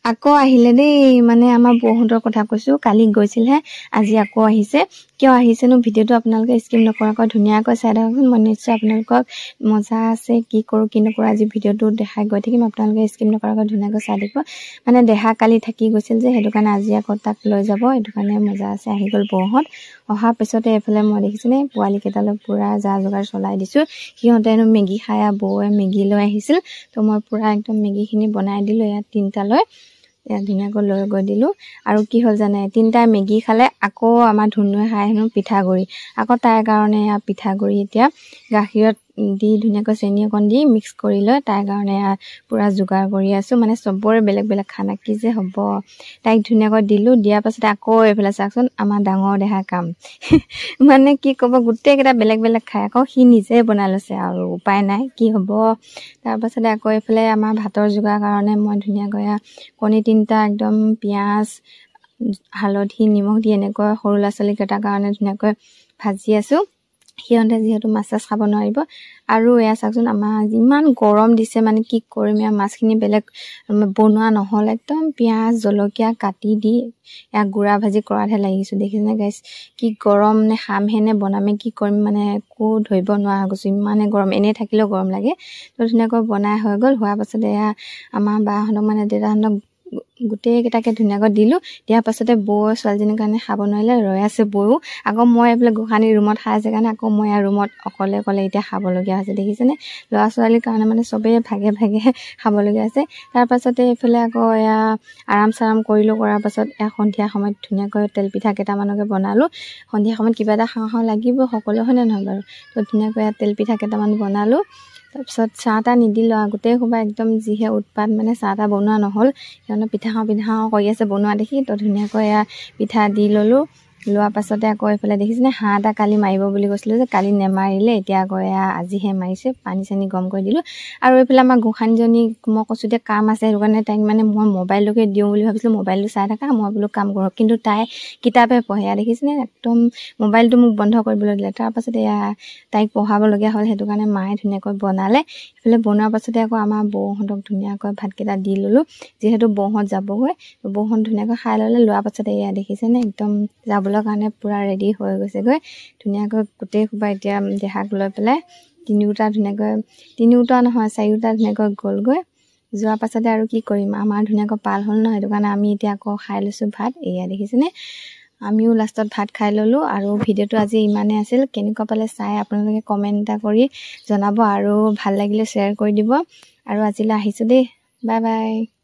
আকৌ আহিলে দেই মানে আমাৰ বৌহঁতৰ কথা কৈছো কালি গৈছিলহে আজি আকৌ আহিছে কিয় আহিছেনো ভিডিঅটো আপোনালোকে স্কিপ নকৰাকৈ ধুনীয়াকৈ চাই থাককচোন মই নিশ্চয় আপোনালোকক মজা আছে কি কৰো কি নকৰো আজি ভিডিঅটো দেখাই গৈ থাকিম আপোনালোকে স্কিপ নকৰাকৈ ধুনীয়াকৈ চাই দিব মানে দেহা কালি থাকি গৈছিল যে সেইটো কাৰণে আজি আকৌ তাক লৈ যাব সেইটো কাৰণে মজা আছে আহি গ'ল বৌহঁত অহাৰ পিছতে এফালে মই দেখিছেনে পোৱালি কেইটালৈ পুৰা যা যোগাৰ চলাই দিছো সিহঁতে এনো মেগী খাই বৌয়ে মেগী লৈ আহিছিল তো মই পুৰা একদম মেগীখিনি বনাই দিলো ইয়াত তিনটালৈ ধুনীয়াকৈ লৈ গৈ দিলো আৰু কি হ'ল জানে তিনটা মেগী খালে আকৌ আমাৰ ধুনুৱে খাই হেনো পিঠাগুৰি আকৌ তাইৰ কাৰণে পিঠাগুৰি এতিয়া গাখীৰত দি ধুনীয়াকৈ চেনি অকণ দি মিক্স কৰি লৈ তাইৰ কাৰণে পুৰা যোগাৰ কৰি আছো মানে চবৰে বেলেগ বেলেগ খানা কি যে হ'ব তাইক ধুনীয়াকৈ দিলো দিয়াৰ পাছতে আকৌ এইফালে চাওকচোন আমাৰ ডাঙৰ দেহা কাম মানে কি ক'ব গোটেইকেইটা বেলেগ বেলেগ খাই আকৌ সি নিজে বনাই লৈছে আৰু উপায় নাই কি হ'ব তাৰ পাছতে আকৌ এইফালে আমাৰ ভাতৰ যোগাৰ কাৰণে মই ধুনীয়াকৈ কণী তিনটা একদম পিঁয়াজ হালধি নিমখ দি এনেকৈ সৰু ল'ৰা ছোৱালীকেইটাৰ কাৰণে ধুনীয়াকৈ ভাজি আছো সিহঁতে যিহেতু মাছ খাব নোৱাৰিব আৰু এয়া চাওকচোন আমাৰ ইমান গৰম দিছে মানে কি কৰিম এয়া মাছখিনি বেলেগ বনোৱা নহ'ল একদম পিঁয়াজ জলকীয়া কাটি দি এয়া গুড়া ভাজি কৰাতহে লাগিছোঁ দেখিছেনে গাইছ কি গৰম নে খামহে বনামে কি কৰিম মানে একো ধৰিব নোৱাৰা হৈ গৈছোঁ ইমানে গৰম এনেই থাকিলেও গৰম লাগে তো ধুনীয়াকৈ বনাই হৈ গ'ল হোৱাৰ পাছতে এয়া আমাৰ বাহঁতক মানে দেউতাহঁতক গোটেইকেইটাকে ধুনীয়াকৈ দিলো দিয়াৰ পাছতে বৌ ছোৱালীজনীৰ কাৰণে খাব নোৱাৰিলে ৰৈ আছে বৌও আকৌ মই এইফালে গোসাঁনী ৰুমত খাই আছে কাৰণে আকৌ মই ৰুমত অকলে এতিয়া খাবলগীয়া হৈছে দেখিছেনে ল'ৰা ছোৱালীৰ কাৰণে মানে চবেই ভাগে ভাগে খাবলগীয়া আছে তাৰ পাছতে এইফালে আকৌ এয়া আৰাম কৰিলোঁ কৰাৰ পাছত এয়া সন্ধিয়া সময়ত ধুনীয়াকৈ তেল পিঠা কেইটামানকে বনালোঁ সন্ধিয়া সময়ত কিবা এটা খাওঁ লাগিব সকলো হয়নে নহয় বাৰু তো ধুনীয়াকৈ তেল পিঠা কেইটামান বনালোঁ তাৰপিছত চাহ তাহ নিদিলোঁ গোটেই সোপা একদম যিহে উৎপাত মানে চাহ তাহ বনোৱা নহ'ল সিহঁতে পিঠা খাওঁ কৰি আছে বনোৱা দেখি তো ধুনীয়াকৈ এয়া পিঠা দি ল'লোঁ লোৱাৰ পাছতে আকৌ এইফালে দেখিছেনে হাঁহ এটা কালি মাৰিব বুলি কৈছিলোঁ যে কালি নেমাৰিলে এতিয়া আকৌ এয়া আজিহে মাৰিছে পানী চানী গৰম কৰি দিলোঁ আৰু এইফালে আমাৰ গোসাঁনীজনী মই কৈছোঁ এতিয়া কাম আছে সেইটো কাৰণে তাইক মানে মই মোবাইলটোকে দিওঁ বুলি ভাবিছিলোঁ মোবাইলটো চাই থাকা মই বোলো কাম কৰোঁ কিন্তু তাই কিতাপে পঢ়ে দেখিছেনে একদম মোবাইলটো মোক বন্ধ কৰিবলৈ দিলে তাৰপাছতে এয়া তাইক পঢ়াবলগীয়া হ'ল সেইটো কাৰণে মায়ে ধুনীয়াকৈ বনালে এইফালে বনোৱাৰ পাছতে আকৌ আমাৰ বৌহঁতক ধুনীয়াকৈ ভাতকেইটা দি ল'লোঁ যিহেতু বৌহঁত যাবগৈ বৌহঁত ধুনীয়াকৈ খাই ল'লে লোৱাৰ পাছতে এয়া দেখিছেনে একদম যাবলৈ কাৰণে পুৰা ৰেডি হৈ গৈছেগৈ ধুনীয়াকৈ গোটেই সোপা এতিয়া দেহাক লৈ পেলাই তিনিওটা নহয় চাৰিওটা ধুনীয়াকৈ গ'লগৈ যোৱাৰ পাছতে আৰু কি কৰিম আমাৰ ধুনীয়াকৈ পাল হ'ল ন সেইটো কাৰণে আমি এতিয়া আকৌ খাই লৈছোঁ ভাত এয়া দেখিছেনে আমিও লাষ্টত ভাত খাই ল'লোঁ আৰু ভিডিঅ'টো আজি ইমানেই আছিল কেনেকুৱা পালে চাই আপোনালোকে কমেণ্ট এটা কৰি জনাব আৰু ভাল লাগিলে শ্বেয়াৰ কৰি দিব আৰু আজিলৈ আহিছোঁ দেই বাই বাই